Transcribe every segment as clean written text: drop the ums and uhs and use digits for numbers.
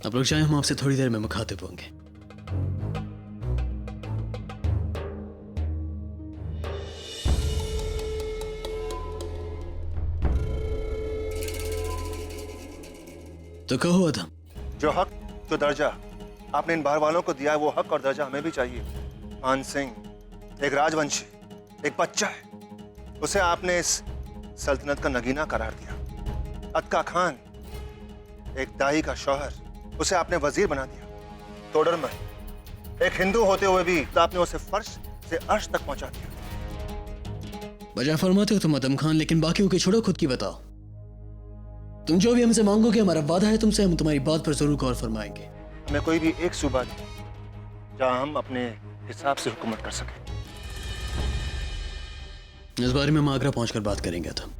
आप लोग चाहें हम आपसे थोड़ी देर में मुखातिब होंगे। तो कहो अदम। जो हक, जो दर्जा आपने इन बाहर वालों को दिया है, वो हक और दर्जा हमें भी चाहिए। मान सिंह एक राजवंशी, एक बच्चा है, उसे आपने इस सल्तनत का नगीना करार दिया। अतका खान एक दाई का शौहर, उसे आपने वजीर बना दिया। तोडरमल एक हिंदू होते हुए भी आपने उसे फर्श से अर्श तक पहुंचा दिया। बजा फरमाते हो तुम अदम खान, लेकिन बाकियों की छोड़ो, खुद की बताओ। तुम जो भी हमसे मांगोगे हमारा वादा है तुमसे, हम तुम्हारी बात पर जरूर गौर फरमाएंगे। हमें कोई भी एक सूबा दे जहां हम अपने हिसाब से हुकूमत कर सकें। इस बारे में हम आगरा पहुंचकर बात करेंगे अदम।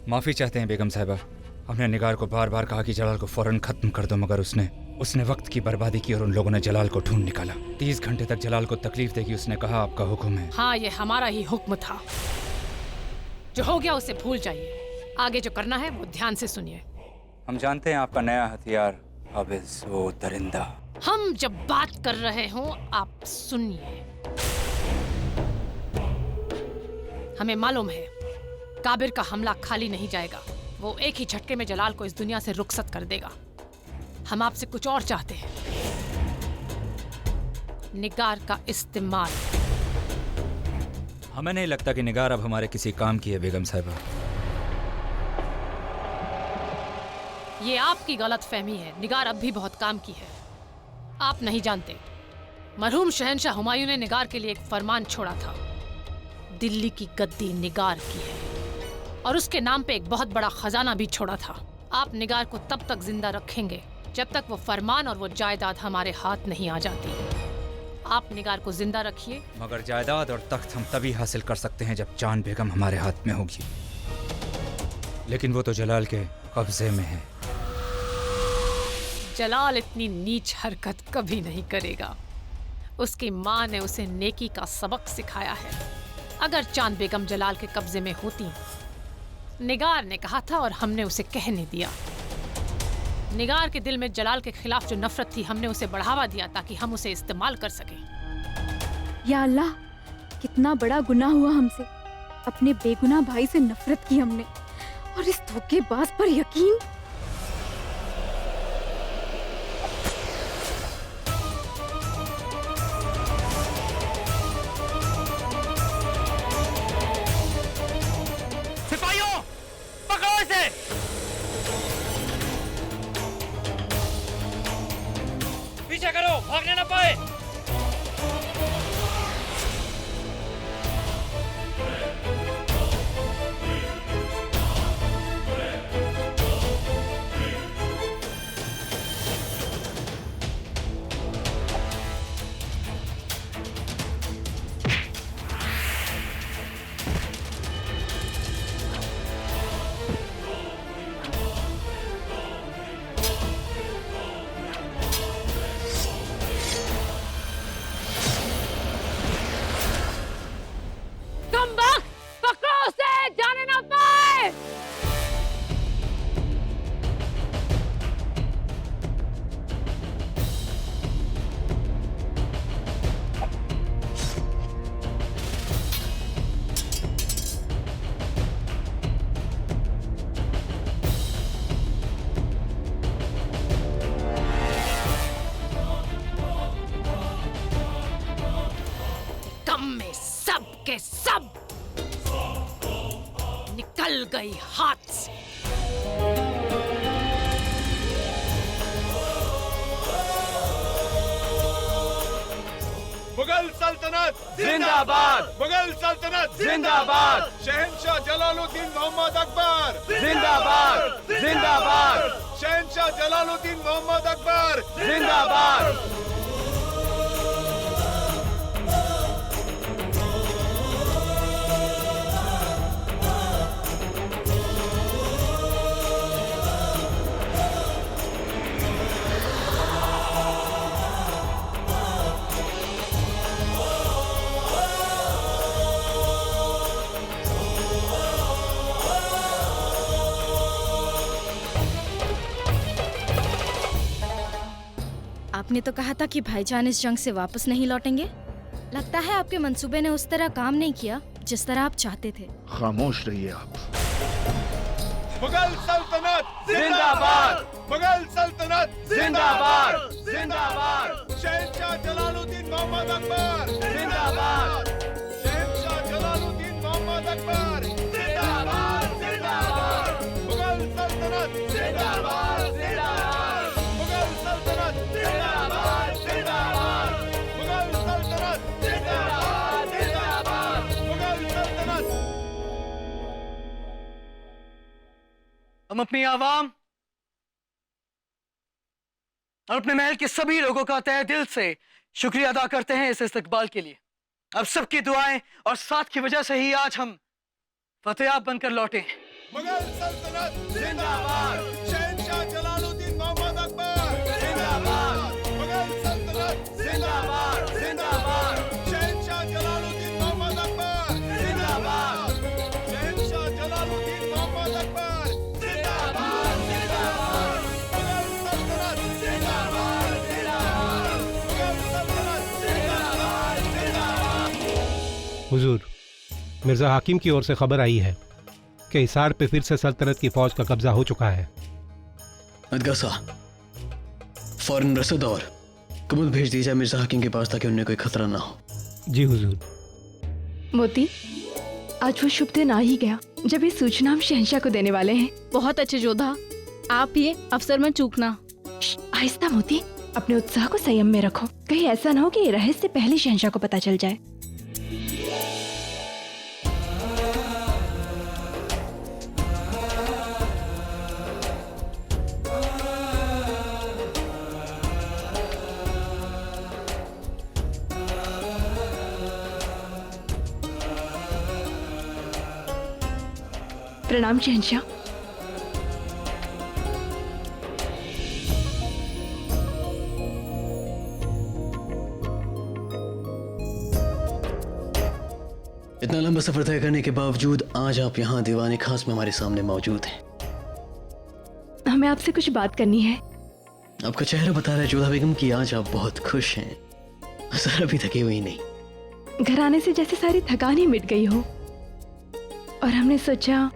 माफी चाहते हैं बेगम साहिबा। हमने निगार को बार बार कहा कि जलाल को फौरन खत्म कर दो, मगर उसने वक्त की बर्बादी की और उन लोगों ने जलाल को ढूंढ निकाला। 30 घंटे तक जलाल को तकलीफ देगी। उसने कहा आपका हुक्म है। हाँ, ये हमारा ही हुक्म था। जो हो गया उसे भूल जाइए। आगे जो करना है वो ध्यान से सुनिए। हम जानते हैं आपका नया हथियार हबिस वो दरिंदा। हम जब बात कर रहे हों आप सुनिए। हमें मालूम है काबिर का हमला खाली नहीं जाएगा। वो एक ही झटके में जलाल को इस दुनिया से रुखसत कर देगा। हम आपसे कुछ और चाहते हैं, निगार का इस्तेमाल। हमें नहीं लगता कि निगार अब हमारे किसी काम की है बेगम साहिबा। ये आपकी गलत फहमी है। निगार अब भी बहुत काम की है। आप नहीं जानते, मरहूम शहंशाह हुमायूं ने निगार के लिए एक फरमान छोड़ा था। दिल्ली की गद्दी निगार की है, और उसके नाम पे एक बहुत बड़ा खजाना भी छोड़ा था। आप निगार को तब तक जिंदा रखेंगे जब तक वो फरमान और वो जायदाद हमारे हाथ नहीं आ जाती। आप निगार को जिंदा रखिए। मगर जायदाद और तख्त हम तभी हासिल कर सकते हैं जब जान बेगम हमारे हाथ में होगी। लेकिन वो तो जलाल के कब्जे में है। जलाल इतनी नीच हरकत कभी नहीं करेगा। उसकी माँ ने उसे नेकी का सबक सिखाया है। अगर चांद बेगम जलाल के कब्जे में होती, निगार ने कहा था और हमने उसे कहने दिया। निगार के दिल में जलाल के खिलाफ जो नफरत थी, हमने उसे बढ़ावा दिया ताकि हम उसे इस्तेमाल कर सकें। या अल्लाह, कितना बड़ा गुनाह हुआ हमसे। अपने बेगुनाह भाई से नफरत की हमने, और इस धोखेबाज पर यकीन। सिपाहियों, पकड़ो इसे। पीछे करो, भागने ना पाए। पकड़ो उसे, जाने ना पाए। कम में सब के सब निकल गई हाथ से। मुगल सल्तनत जिंदाबाद, मुगल सल्तनत जिंदाबाद, शहंशाह जलालुद्दीन मोहम्मद अकबर जिंदाबाद, जिंदाबाद, शहंशाह जलालुद्दीन मोहम्मद अकबर जिंदाबाद। आपने तो कहा था कि भाईजान इस जंग से वापस नहीं लौटेंगे। लगता है आपके मंसूबे ने उस तरह काम नहीं किया जिस तरह आप चाहते थे। खामोश रहिए आप। मुगल सल्तनत जिंदाबाद, मुगल सल्तनत जिंदाबाद, जिंदाबाद, शहंशाह जलालुद्दीन मोहम्मद अकबर जिंदाबाद, शहंशाह जलालुद्दीन मोहम्मद अकबर जिंदाबाद, जिंदाबाद, मुगल सल्तनत जिंदाबाद, जिंदाबाद, मुगल सल्तनत जिंदाबाद, जिंदाबाद, मुगल सल्तनत जिंदाबाद, जिंदाबाद। मुगल सल्तनत। हम अपनी आवाम और अपने महल के सभी लोगों का तहे दिल से शुक्रिया अदा करते हैं इस इस्तकबाल के लिए। अब सबकी दुआएं और साथ की वजह से ही आज हम फतेहाब बनकर लौटे। मुगल सल्तनत जिंदाबाद, शहंशाह जलालुद्दीन मोहम्मद अकबर जिंदाबाद, मुगल सल्तनत जिंदाबाद, जिंदाबाद, शहंशाह जलालुद्दीन मोहम्मद अकबर जिंदाबाद, शहंशाह जलालुद्दीन मोहम्मद अकबर जिंदाबाद, जिंदाबाद, मुगल सल्तनत जिंदाबाद, जिंदाबाद, मुगल सल्तनत जिंदाबाद, जिंदाबाद। हुजूर, मिर्जा हाकिम की ओर से खबर आई है कि हिसार पे फिर से सल्तनत की फौज का कब्जा हो चुका है। अदगासा, फौरन रसद और कुमुद भेज दी जाए मिर्जा हाकिम के पास ताकि उन्हें कोई खतरा ना हो। जी हुजूर। मोती, आज वो शुभ दिन आ ही गया जब ये सूचना हम शहंशाह को देने वाले हैं। बहुत अच्छे जोधा, आप ये अवसर में चूकना। आहिस्ता मोती, अपने उत्साह को संयम में रखो। कहीं ऐसा ना हो कि ये रहस्य पहले शहंशाह को पता चल जाए। प्रणाम शहंशाह। इतना लंबा सफर तय करने के बावजूद आज आप यहाँ दीवाने खास में हमारे सामने मौजूद हैं। हमें आपसे कुछ बात करनी है। आपका चेहरा बता रहा है जोधा बेगम कि आज आप बहुत खुश हैं, जरा भी थकी हुई नहीं। घर आने से जैसे सारी थकान ही मिट गई हो, और हमने सोचा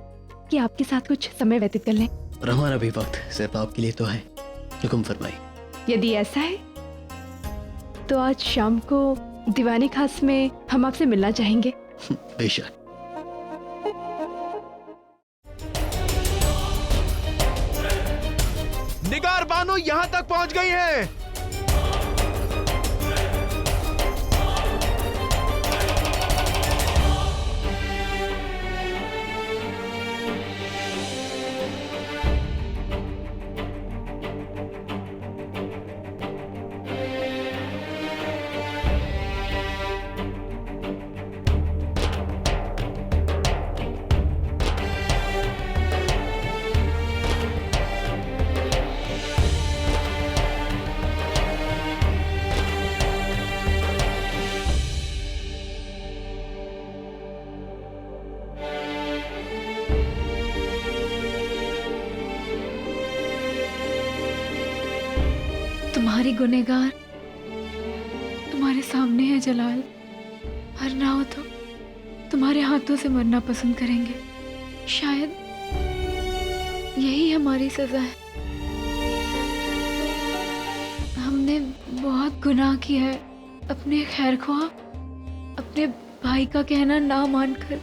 कि आपके साथ कुछ समय व्यतीत कर लें। और हमारा भी वक्त सिर्फ आपके लिए तो है। हुक्म फरमाइए। यदि ऐसा है तो आज शाम को दीवाने खास में हम आपसे मिलना चाहेंगे। बेशक। निगार बानो यहाँ तक पहुँच गई हैं। तुम्हारी गुनहगार तुम्हारे सामने है जलाल। हर ना हो तो तुम्हारे हाथों से मरना पसंद करेंगे। शायद यही हमारी सजा है। हमने बहुत गुनाह किया है, अपने खैरख्वाह अपने भाई का कहना ना मानकर